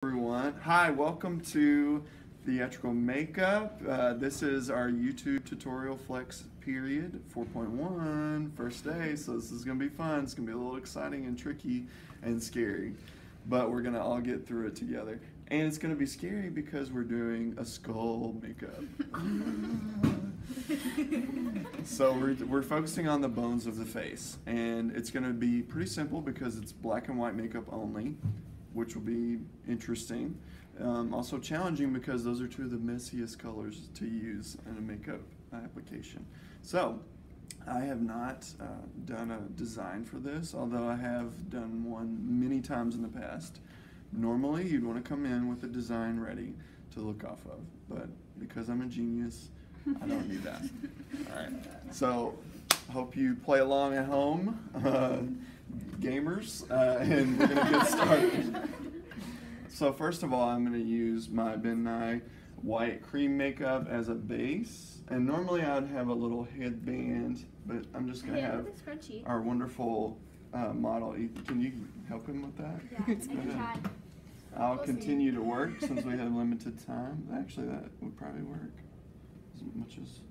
Everyone. Hi, welcome to Theatrical Makeup. This is our YouTube tutorial flex period 4.1, first day, so this is going to be fun. It's going to be a little exciting and tricky and scary, but we're going to all get through it together. And it's going to be scary because we're doing a skull makeup. So we're focusing on the bones of the face, and it's going to be pretty simple because it's black and white makeup only, which will be interesting. Also challenging because those are two of the messiest colors to use in a makeup application. So I have not done a design for this, although I have done one many times in the past. Normally you'd want to come in with a design ready to look off of, but because I'm a genius, I don't need that. All right, so hope you play along at home, gamers, and we're gonna get started. So first of all, I'm gonna use my Ben Nye white cream makeup as a base, and normally I'd have a little headband, but I'm just gonna have our wonderful model. Can you help him with that? Yeah, I can try. I'll continue to work since we have limited time. Actually, that would probably work as much as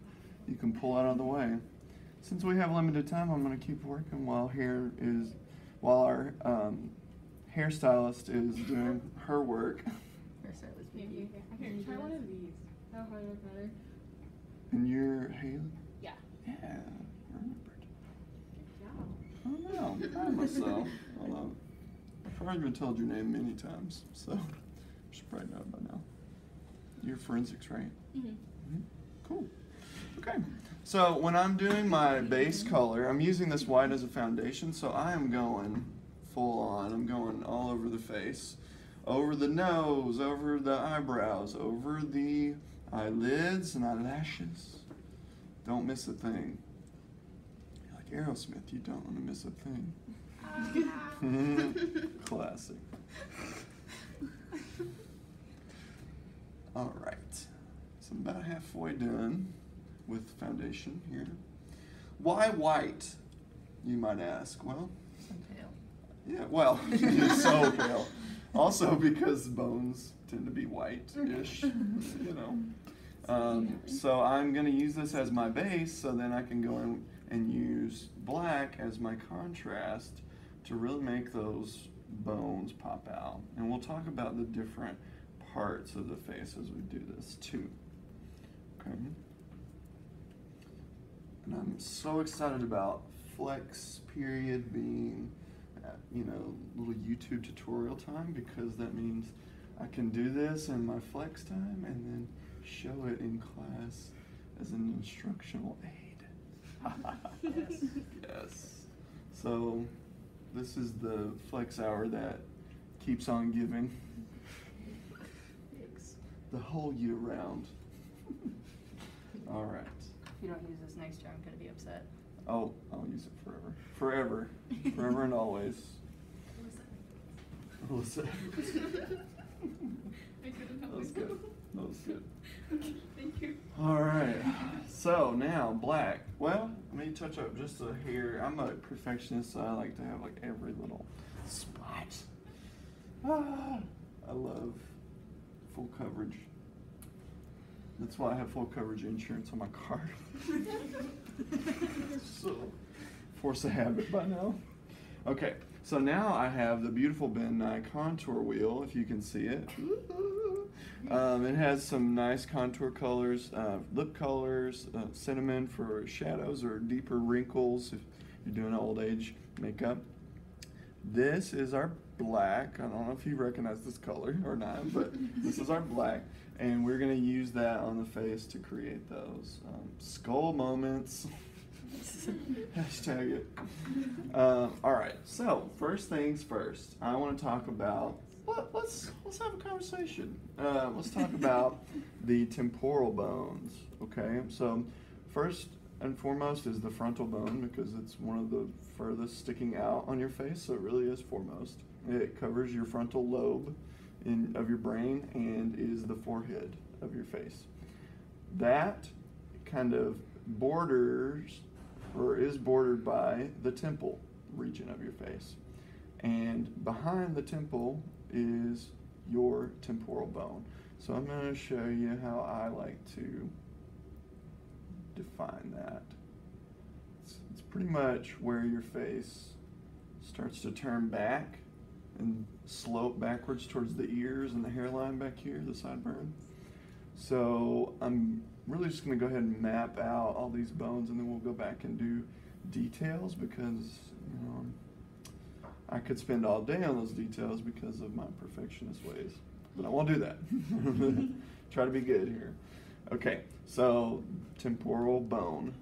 you can pull out of the way. Since we have limited time, I'm going to keep working while our hairstylist is doing her work. Hairstylist, maybe. I can try one of these. That'll probably look better. And you're Haley? Yeah. Yeah, I remembered. Good job. I don't know, proud of myself. Although I've already been told your name many times, so you should probably know it by now. You're forensics, right? Mm-hmm. Cool. Okay, so when I'm doing my base color, I'm using this white as a foundation, so I am going full on. I'm going all over the face, over the nose, over the eyebrows, over the eyelids and eyelashes. Don't miss a thing. You're like Aerosmith, you don't want to miss a thing. Classic. All right, so I'm about halfway done with foundation here. Why white, you might ask? Well, So pale. yeah, well, it's so pale. Also because bones tend to be white-ish, you know. So I'm gonna use this as my base, so then I can go in and use black as my contrast to really make those bones pop out. And we'll talk about the different parts of the face as we do this too. Okay. And I'm so excited about flex period being, you know, little YouTube tutorial time, because that means I can do this in my flex time and then show it in class as an instructional aid. Yes. Yes. So this is the flex hour that keeps on giving the whole year round. All right. If you don't use this next year, I'm going to be upset. Oh, I'll use it forever. Forever. Forever and always. Alyssa. I couldn't help That was myself. good. That was good. Thank you. All right. So now black. Well, let me touch up just a hair. I'm a perfectionist, so I like to have like every little spot. I love full coverage. That's why I have full coverage insurance on my car. So, force of habit by now. Okay, so now I have the beautiful Ben Nye contour wheel, if you can see it. It has some nice contour colors, lip colors, cinnamon for shadows or deeper wrinkles if you're doing old age makeup. This is our black. I don't know if you recognize this color or not, but this is our black. And we're going to use that on the face to create those skull moments. Hashtag it. All right, so first things first, I want to talk about, let's have a conversation. Let's talk about the temporal bones, okay? So first and foremost is the frontal bone, because it's one of the furthest sticking out on your face, so it really is foremost. It covers your frontal lobe of your brain and is the forehead of your face. That kind of borders or is bordered by the temple region of your face. And behind the temple is your temporal bone. So I'm going to show you how I like to define that. It's pretty much where your face starts to turn back and slope backwards towards the ears and the hairline back here, the sideburn. So I'm really just going to go ahead and map out all these bones, and then we'll go back and do details because, you know, I could spend all day on those details because of my perfectionist ways, but I won't do that. Try to be good here. Okay, so temporal bone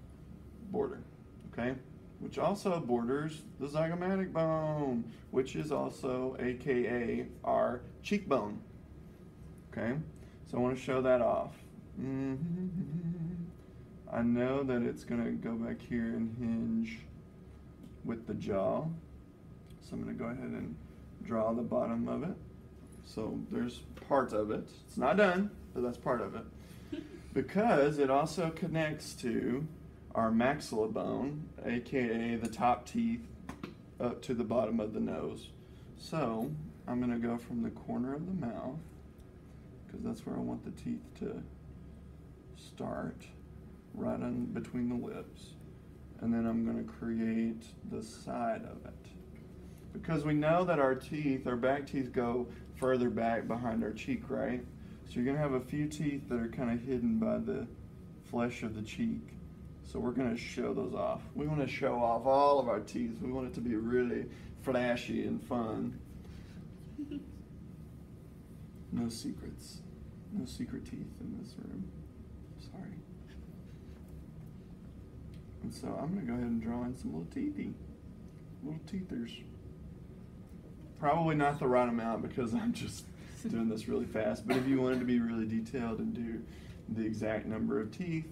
border, okay, which also borders the zygomatic bone, which is also AKA our cheekbone. Okay, so I want to show that off. I know that it's going to go back here and hinge with the jaw. So I'm going to go ahead and draw the bottom of it. So there's part of it. It's not done, but that's part of it. Because it also connects to our maxilla bone, aka the top teeth, up to the bottom of the nose. So I'm going to go from the corner of the mouth, because that's where I want the teeth to start, right on between the lips. And then I'm going to create the side of it. Because we know that our teeth, our back teeth, go further back behind our cheek, right? So you're going to have a few teeth that are kind of hidden by the flesh of the cheek. So we're going to show those off. We want to show off all of our teeth. We want it to be really flashy and fun. No secrets. No secret teeth in this room. Sorry. And so I'm going to go ahead and draw in some little teethy. Little teethers. Probably not the right amount because I'm just doing this really fast. But if you wanted to be really detailed and do the exact number of teeth,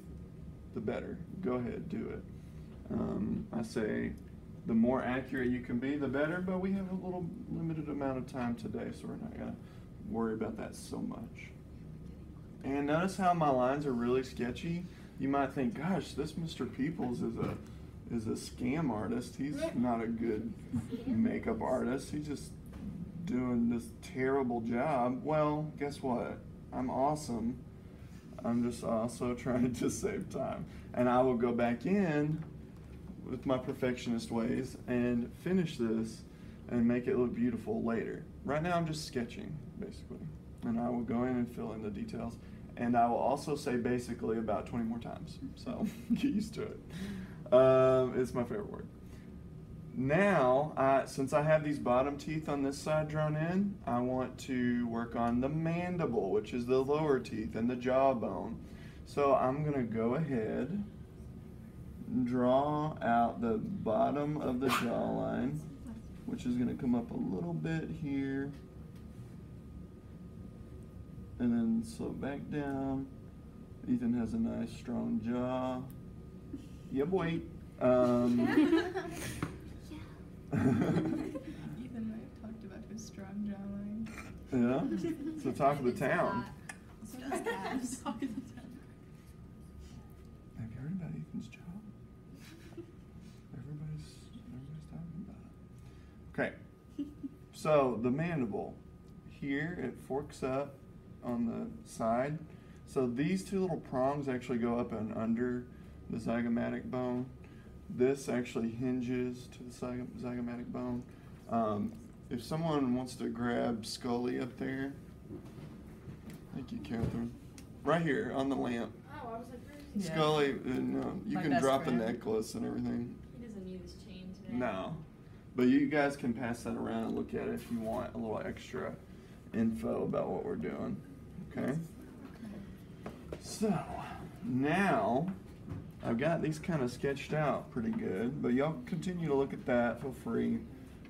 the better. Go ahead, do it. I say the more accurate you can be, the better. But we have a little limited amount of time today, so we're not going to worry about that so much. And notice how my lines are really sketchy. You might think, gosh, this Mr. Peoples is a scam artist. He's not a good makeup artist. He's just doing this terrible job. Well, guess what? I'm awesome. I'm just also trying to save time. And I will go back in with my perfectionist ways and finish this and make it look beautiful later. Right now I'm just sketching, basically. And I will go in and fill in the details. And I will also say basically about 20 more times. So get used to it. It's my favorite word. Now, since I have these bottom teeth on this side drawn in, I want to work on the mandible, which is the lower teeth, and the jawbone. So I'm going to go ahead and draw out the bottom of the jawline, which is going to come up a little bit here, and then slope back down. Ethan has a nice strong jaw. Yeah, boy. Ethan and I talked about his strong jawline. Yeah, it's the talk of the town. So does Abs. Have you heard about Ethan's jaw? Everybody's talking about it. Okay, so the mandible. Here it forks up on the side. So these two little prongs actually go up and under the zygomatic bone. This actually hinges to the zygomatic bone. If someone wants to grab Scully up there, thank you, Catherine. Right here on the lamp. Oh, I was like, where's Yeah. Scully, you My can best drop friend. the necklace and everything. He doesn't need his chain today. No, but you guys can pass that around and look at it if you want a little extra info about what we're doing. Okay. So now I've got these kind of sketched out pretty good, but y'all continue to look at that. Feel free.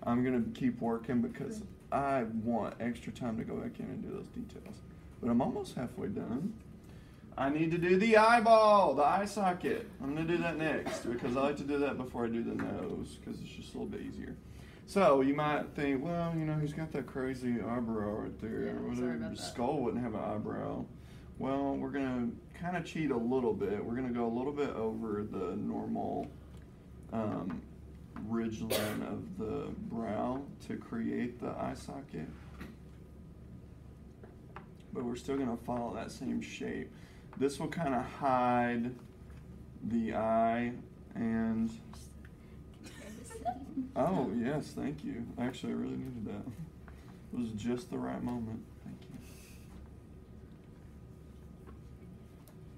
I'm gonna keep working because I want extra time to go back in and do those details. But I'm almost halfway done. I need to do the eyeball, the eye socket. I'm gonna do that next because I like to do that before I do the nose because it's just a little bit easier. So you might think, well, you know, he's got that crazy eyebrow right there. Yeah, What sorry if about his that. skull wouldn't have an eyebrow? Well, we're gonna kind of cheat a little bit. We're gonna go a little bit over the normal ridge line of the brow to create the eye socket. but we're still gonna follow that same shape. This will kind of hide the eye and, oh yes, thank you. Actually, I really needed that. It was just the right moment. Thank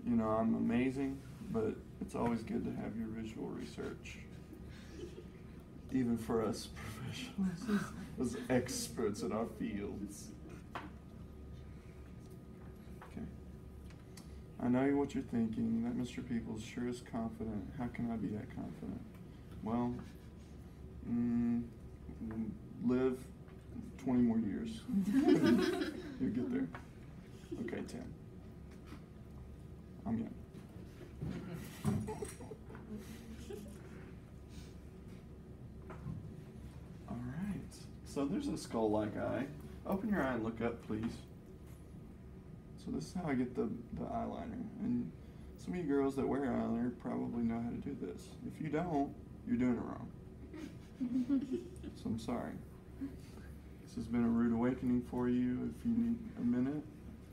you. You know, I'm amazing, but it's always good to have your visual research. Even for us professionals, as experts in our fields. Okay. I know what you're thinking, that Mr. Peoples sure is confident. How can I be that confident? Well, live 20 more years. You'll get there. Okay, 10. I'm young. All right. So there's a skull-like eye. Open your eye and look up, please. So this is how I get the eyeliner. And some of you girls that wear eyeliner probably know how to do this. If you don't, you're doing it wrong. So I'm sorry. This has been a rude awakening for you. If you need a minute,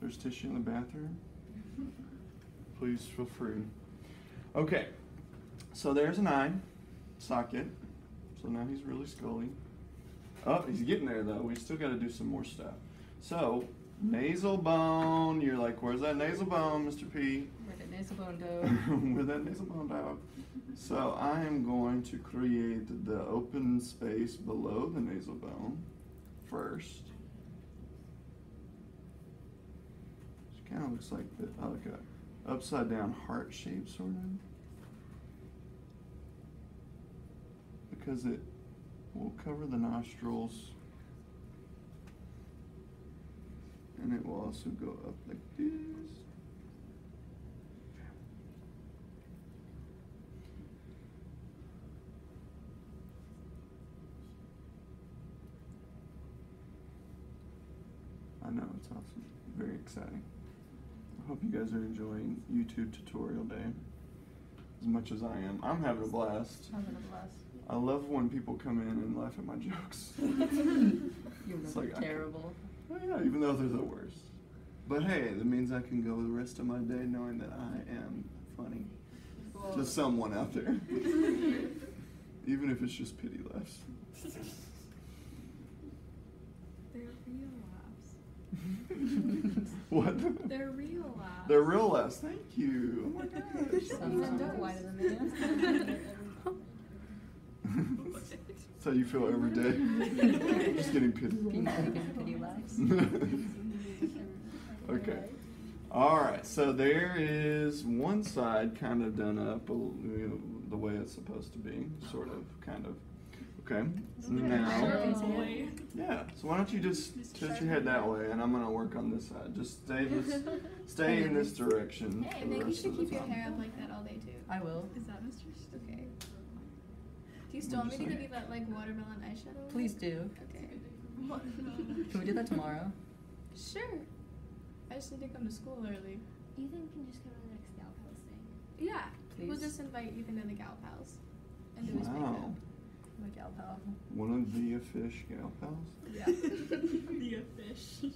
there's tissue in the bathroom. Please feel free. Okay, so there's an eye socket. So now he's really scully. Oh, he's getting there though. We still got to do some more stuff. So nasal bone. You're like, where's that nasal bone, Mr. P? Where the nasal bone go? Where's that nasal bone dog? So I am going to create the open space below the nasal bone first. It kind of looks like a upside down heart shape, sort of. Because it will cover the nostrils. And it will also go up like this. I know, it's awesome. Very exciting. I hope you guys are enjoying YouTube tutorial day as much as I am. I'm having a blast. I'm having a blast. I love when people come in and laugh at my jokes. You're It's like, terrible. Oh yeah, even though they're the worst. But hey, that means I can go the rest of my day knowing that I am funny to someone out there. Even if it's just pity laughs. They're real laughs. What? They're real laughs. They're real laughs. Thank you. Oh my gosh. Some don't whiter than me. That's how you feel every day. Just getting pity. Pity laughs. Okay. All right. So there is one side kind of done up, you know, the way it's supposed to be, sort of, kind of. Okay. Now. Yeah. So why don't you just tilt your head that way, and I'm gonna work on this side. Just stay in this direction. Hey, for the maybe you rest should of the keep your time. hair up like that all day too. I will. Is that Mr. Okay. Do you still want me to give you that like watermelon eyeshadow? Please do. Okay. Can we do that tomorrow? Sure. I just need to come to school early. Ethan can just go to the next gal house thing. Yeah. We'll Please. just invite Ethan to the gal pals and do his Wow. makeup. My gal pal. One of the fish gal pals. Yeah. The fish. The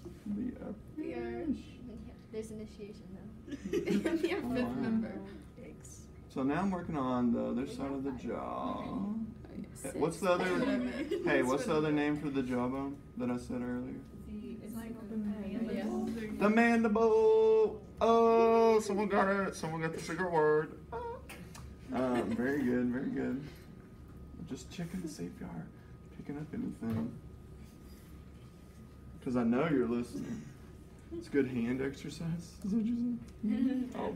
We are There's initiation though. the fifth wow. member. Yikes. So now I'm working on the other side of the jaw. What's the other? Six. Hey, what's the other name for the jawbone that I said earlier? It's like The mandible. Oh, someone got it. Someone got the secret word. Very good, very good. Just checking to see if y'all are picking up anything. Because I know you're listening. It's good hand exercise. Is that what you said? Oh.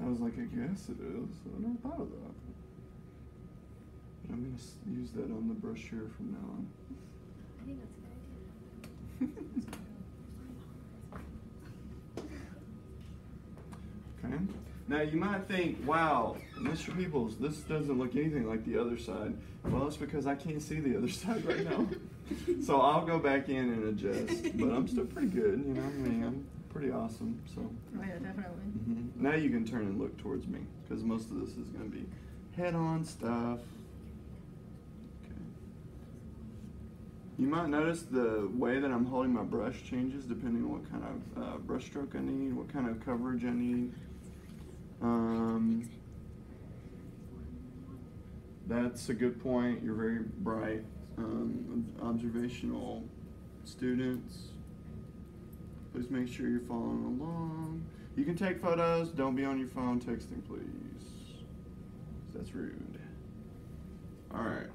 I was like, I guess it is. I never thought of that. But I'm going to use that on the brochure from now on. I think that's a good idea. Okay. Now you might think, wow, Mr. Peoples, this doesn't look anything like the other side. Well, it's because I can't see the other side right now. So I'll go back in and adjust. But I'm still pretty good, you know. I mean, I'm pretty awesome. So. Oh yeah, definitely. Now you can turn and look towards me because most of this is going to be head-on stuff. Okay. You might notice the way that I'm holding my brush changes depending on what kind of brush stroke I need, what kind of coverage I need. That's a good point. You're very bright, observational students. Please make sure you're following along. You can take photos. Don't be on your phone texting, please. That's rude. All right.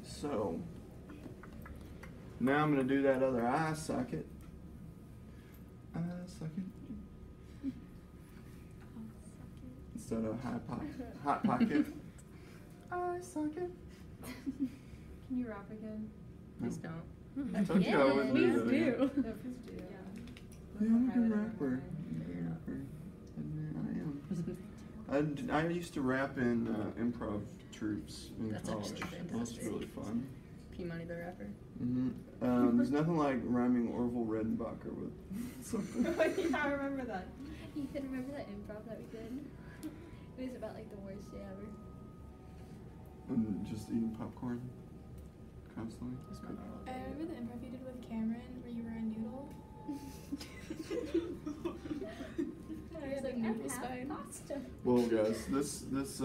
So now I'm going to do that other eye socket. Eye socket. Instead of hot pocket. Eye socket. Can you rap again? Please don't. I told you I wouldn't do that again. No, please do. Yeah, I'm a good rapper. I am. I used to rap in improv troops in That's college. actually That's fantastic. really fun. P-Money the rapper. There's nothing like rhyming Orville Redenbacher with something. Yeah, I remember that. Ethan, remember that improv that we did? It was about like the worst day ever. And just eating popcorn constantly. I remember the improv you did with Cameron where you were a noodle. I was like, noodle I'm half spine. pasta. Well, guys, this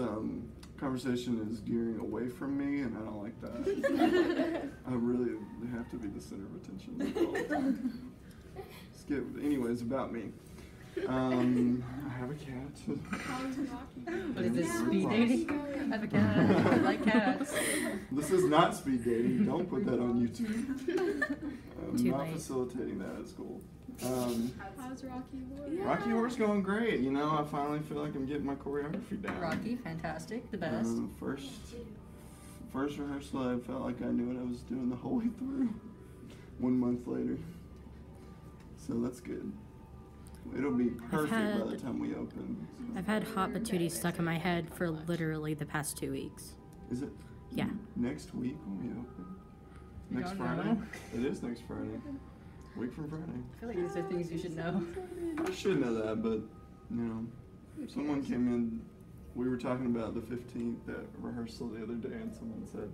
conversation is gearing away from me, and I don't like that. I really have to be the center of attention all the time. Anyways, about me. I have a cat. How's Rocky? What is this, Yeah. speed dating? I have a cat. I like cats. This is not speed dating. Don't put that on YouTube. I'm Too not late. facilitating that at school. How's Rocky Horror? Yeah. Rocky Horror's going great. You know, I finally feel like I'm getting my choreography down. Rocky, fantastic, the best. First rehearsal, I felt like I knew what I was doing the whole way through. 1 month later. So that's good. It'll be perfect by the time we open. I've had hot patootie stuck in my head for literally the past 2 weeks. Is it Yeah. next week when we open? You Next don't Friday? know? It is next Friday. Week from Friday. I feel like these are things you should know. I should know that, but, you know, someone came in, we were talking about the 15th at rehearsal the other day, and someone said,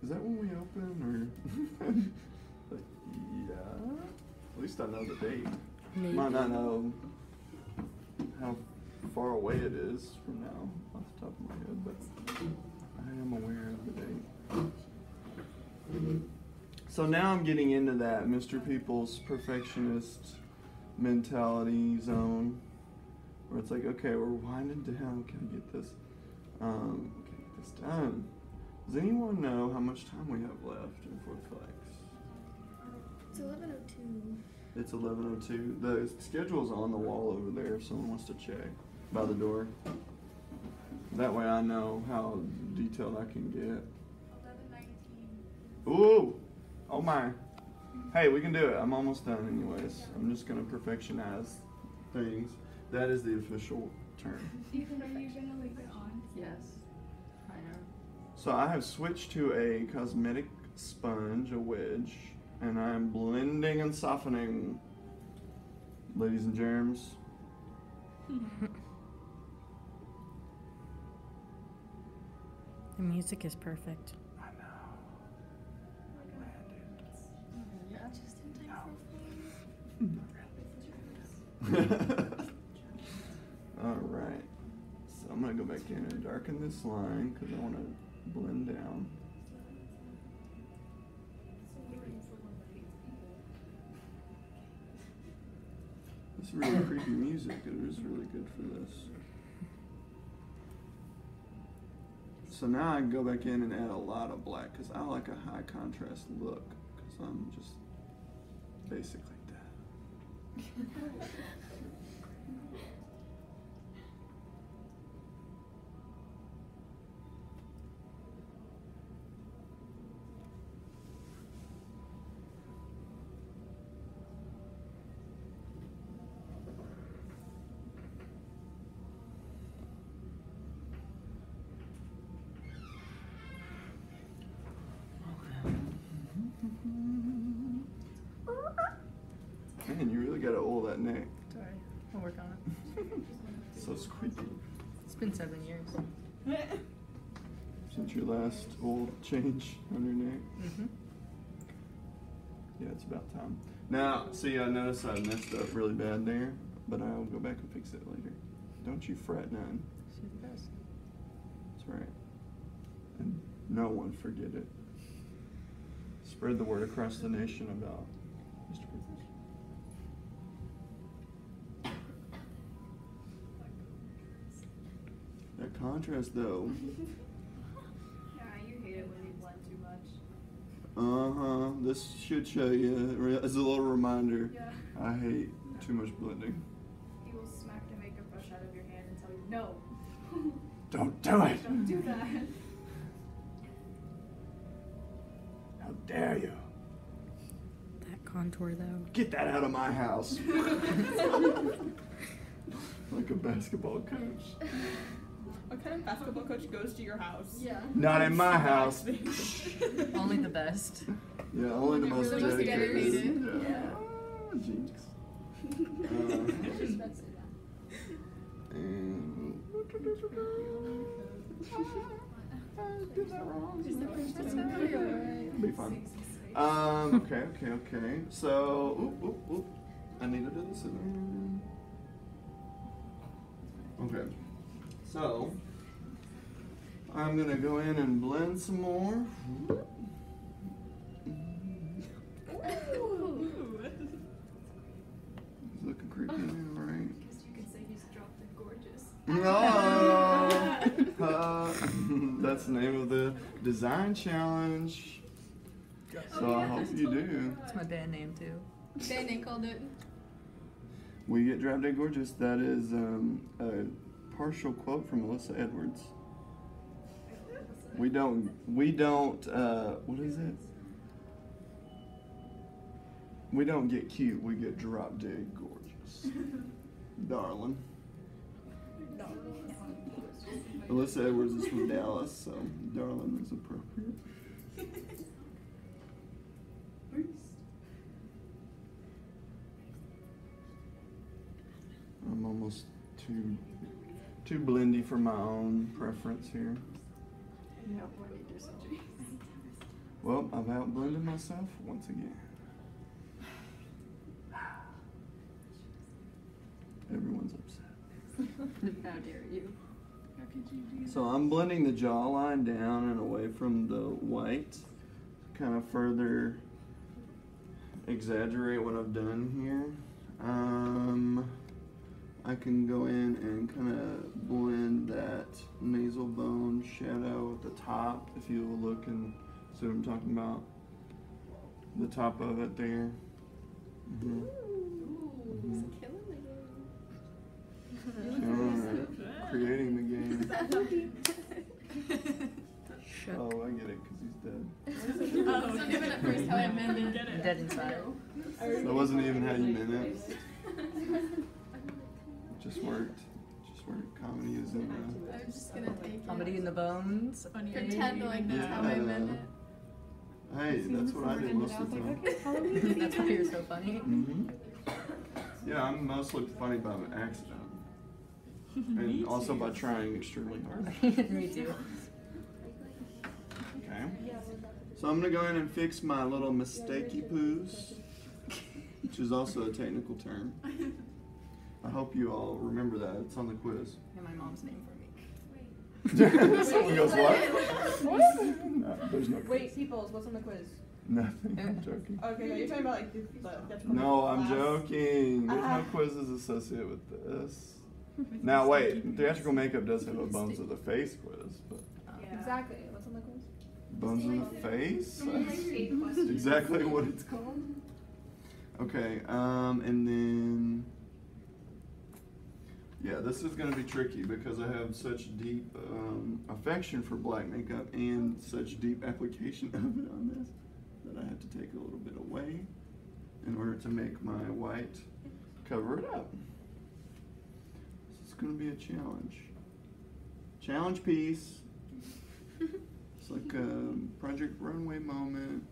is that when we open, or? Like, yeah. At least I know the date. Maybe. Might not know how far away it is from now off the top of my head, but I am aware of the date. So now I'm getting into that Mr. People's perfectionist mentality zone, where it's like, okay, we're winding down. Can I get this? Can I get this done? Does anyone know how much time we have left in Fourth Flex? It's 11:02. It's 11:02. The schedule's on the wall over there if someone wants to check by the door. That way I know how detailed I can get. 11:19. Ooh! Oh my. Hey, we can do it. I'm almost done anyways. I'm just gonna perfectionize things. That is the official term. Ethan, are you gonna leave it on? Yes, I know. So I have switched to a cosmetic sponge, a wedge, and I'm blending and softening, ladies and germs. The music is perfect. I know. Just in time All right. So I'm gonna go back in and darken this line because I want to blend down. It's really creepy music. It is really good for this. So now I can go back in and add a lot of black because I like a high contrast look because I'm just basic like that. Man, you really gotta oil that neck. Sorry, I'll work on it. So squeaky. It's been 7 years. So That's your last oil change on your neck. Mm-hmm. Yeah, it's about time. Now, see, I noticed I messed up really bad there, but I'll go back and fix it later. Don't you fret none. She's the best. That's right. And no one forget it. Spread the word across the nation about Mr. Privilege. That contrast, though. Yeah, you hate it when you blend too much. This should show you as a little reminder. Yeah. I hate too much blending. He will smack the makeup brush out of your hand and tell you, no. Don't do it! Don't do that. How dare you? That contour, though. Get that out of my house. Like a basketball coach. What kind of basketball coach goes to your house? Yeah. Not in my house. Only the best. Yeah, only the most Really most dedicated. dedicated. Yeah. Yeah. Ah, jinx. And did that wrong. Be fun. Okay. So, oop. I need to do this again. Okay. So, I'm gonna go in and blend some more. It's looking creepy now, right? Guess you could say he's dropped the gorgeous. No! That's the name of the design challenge. So I hope you do. It's my band name too. They called it. We Get Drop Dead Gorgeous. That is a partial quote from Melissa Edwards. We don't, what is it? We don't get cute, we get drop dead gorgeous. Darling. Melissa Edwards is from Dallas, so darling is appropriate. I'm almost too blendy for my own preference here. Well, I've outblended myself once again. Everyone's upset. How dare you? How could you do So I'm blending the jawline down and away from the white, kind of further exaggerate what I've done here. I can go in and kind of blend that nasal bone shadow at the top, if you look and see what I'm talking about. The top of it there. Mhm. Mhm. Killing it. Creating the game. Shook. Oh, I get it, because he's dead. So different at first how I meant it. Get it. Dead inside. That wasn't even how you meant it. Just worked. Comedy is in I'm just gonna take it. Comedy in the bones. Pretend like that's how I meant it. Hey, that's what I did most of the time. That's why you're so funny. Mm-hmm. Yeah, I'm mostly funny by accident. And also by trying extremely hard. Me too. Okay. So I'm gonna go in and fix my little mistakey poos, which is also a technical term. I hope you all remember that. It's on the quiz. And my mom's name for me. Someone goes, what? No, there's no quiz. Wait, Peoples, what's on the quiz? Nothing. I'm joking. Okay, no, you're talking about like that's from No, I'm class. joking. There's no Ah. quizzes associated with this. Now wait, theatrical makeup does have a bones of the face quiz, but Yeah. Exactly. What's on the quiz? bones of the face? Only like 8 questions. Exactly what it's called. Okay, and then yeah, this is gonna be tricky because I have such deep affection for black makeup and such deep application of it on this that I have to take a little bit away in order to make my white cover it up. This is gonna be a challenge. Challenge piece. It's like a Project Runway moment.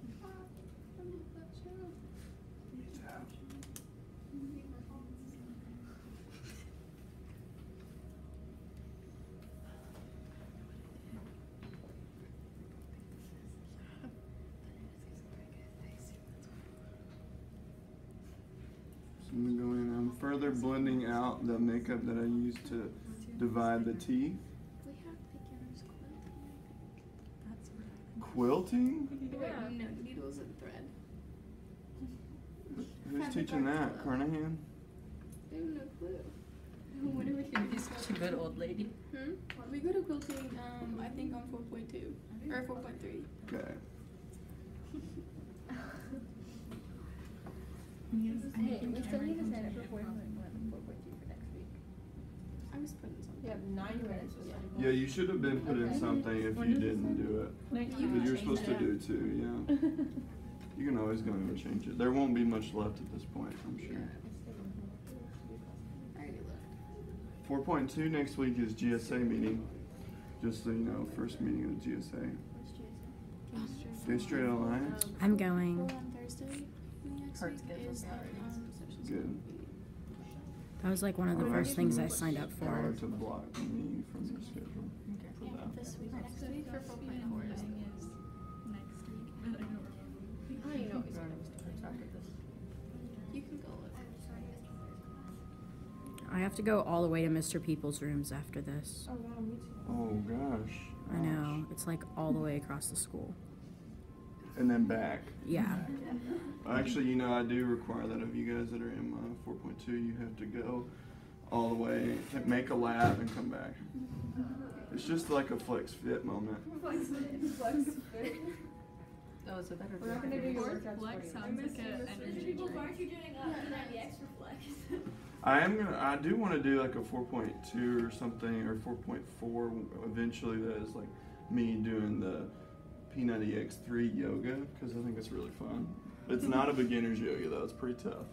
I'm gonna go in. I'm further blending out the makeup that I used to divide the teeth. We have beginners Quilting? quilting. No, needles and thread. Who's teaching that? Carnahan? I have no clue. What are we You're doing? such a good old lady. We go to quilting, I think on 4.2 or 4.3. Okay. Hey, we still need to sign up for 4.1, 4.2 for next week. I was putting something. You have 9 minutes. Yeah, you should have been put in something if you didn't do it. But you're supposed to do too, yeah. You can always go in and change it. There won't be much left at this point, I'm sure. I already looked. 4.2 next week is GSA meeting. Just so you know, first meeting of the GSA. Gay Straight Alliance. I'm going. On Thursday next Heart's week good is for the me. social Good. That was like one of the first things I signed up for. Power to block me from your schedule for that. This week, next week for 4.4 is I don't even know what he's going to You can go with. I have to go all the way to Mr. People's rooms after this. Oh, wow, me too. Oh gosh. I know. It's like all the way across the school. And then back. Yeah. Actually, you know, I do require that of you guys that are in 4.2. You have to go all the way, make a lap, and come back. It's just like a flex fit moment. Flex fit. Oh, it's a better We're not going to do your workouts Flex for you. sounds like an energy drink. Aren't you doing the extra flex? I do want to do like a 4.2 or something, or 4.4 eventually. That is like me doing the P90X3 yoga, because I think it's really fun. It's not a beginner's yoga though; it's pretty tough.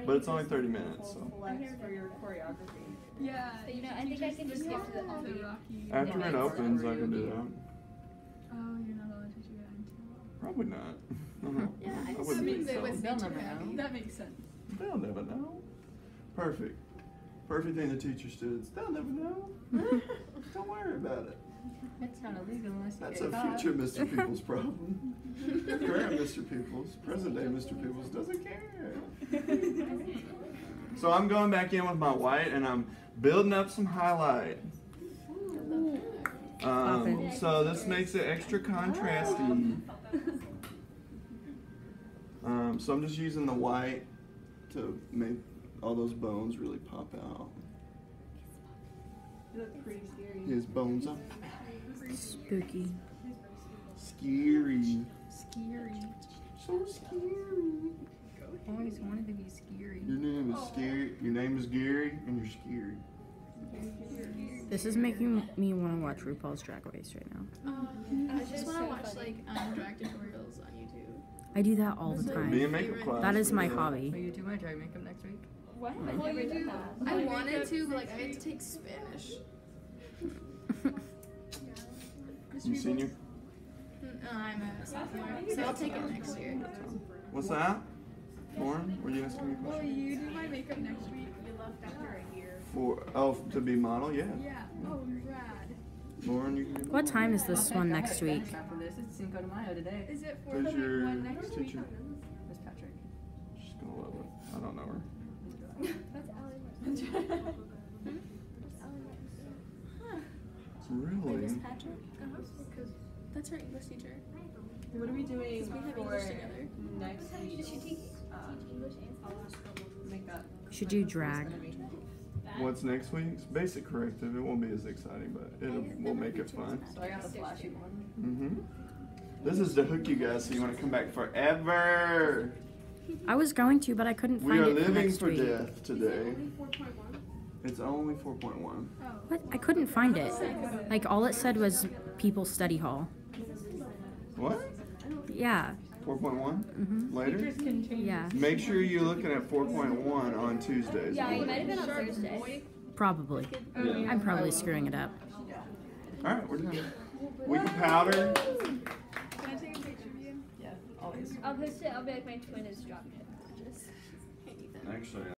But it's only 30 minutes, so. Flex for your choreography. Yeah. You know, I think I can just skip to the The Rocky. After it opens, I can do that. Oh, you're not allowed to do that until. Probably not. Yeah, I I just wouldn't think think that so. would They'll be too never heavy. know. That makes sense. They'll never know. Perfect. Perfect thing the teacher students. They'll never know. Don't worry about it. It's not illegal unless you That's get a caught. future Mr. Peoples problem. Current Mr. Peoples, present day Mr. Peoples doesn't care. So I'm going back in with my white and I'm building up some highlight. So this makes it extra contrasty. So I'm just using the white to make all those bones really pop out. You look pretty scary. His bones are Spooky. scary. Scary. So scary. Always wanted to be scary. Your name is scary. Your name is Gary, and you're scary. This is making me want to watch RuPaul's Drag Race right now. I just want to watch like drag tutorials on YouTube. I do that all the Be in time. makeup class. That is we my do hobby. Will you do my drag makeup next week? What? I've never done that. I wanted to, but like I had to take Spanish. You senior? I'm a sophomore, so I'll take it next year. What's that? Lauren, were you asking me a Will question? you do my makeup next week? To be model, yeah. Yeah. Oh, rad. Lauren, you can do What time is this one next week? After this, it's Cinco de Mayo today. Is it Who's your 4.1 next week? teacher? Miss Patrick. She's gonna love it. I don't know her. That's Allie. Really? Patrick? That's our English teacher. What are we doing We have for English together. next week's English makeup? Should do drag. What's next week's? Basic corrective. It won't be as exciting, but we'll make it fun. So I got the flashy one. Mm-hmm. This is to hook you guys so you want to come back forever. I was going to, but I couldn't We find are it for living next for week. death today. 4.1? It's only 4.1. What? I couldn't find it. Like all it said was People Study Hall. What? Yeah. 4.1? Later? Yeah. Make sure you're looking at 4.1 on Tuesdays. Yeah, you might have been on Thursday. Probably. I'm probably screwing it up. Alright, we're done. We can powder. Can I take a picture of you? Yeah, always. I'll post it. I'll be like, my twin is dropping it. Actually,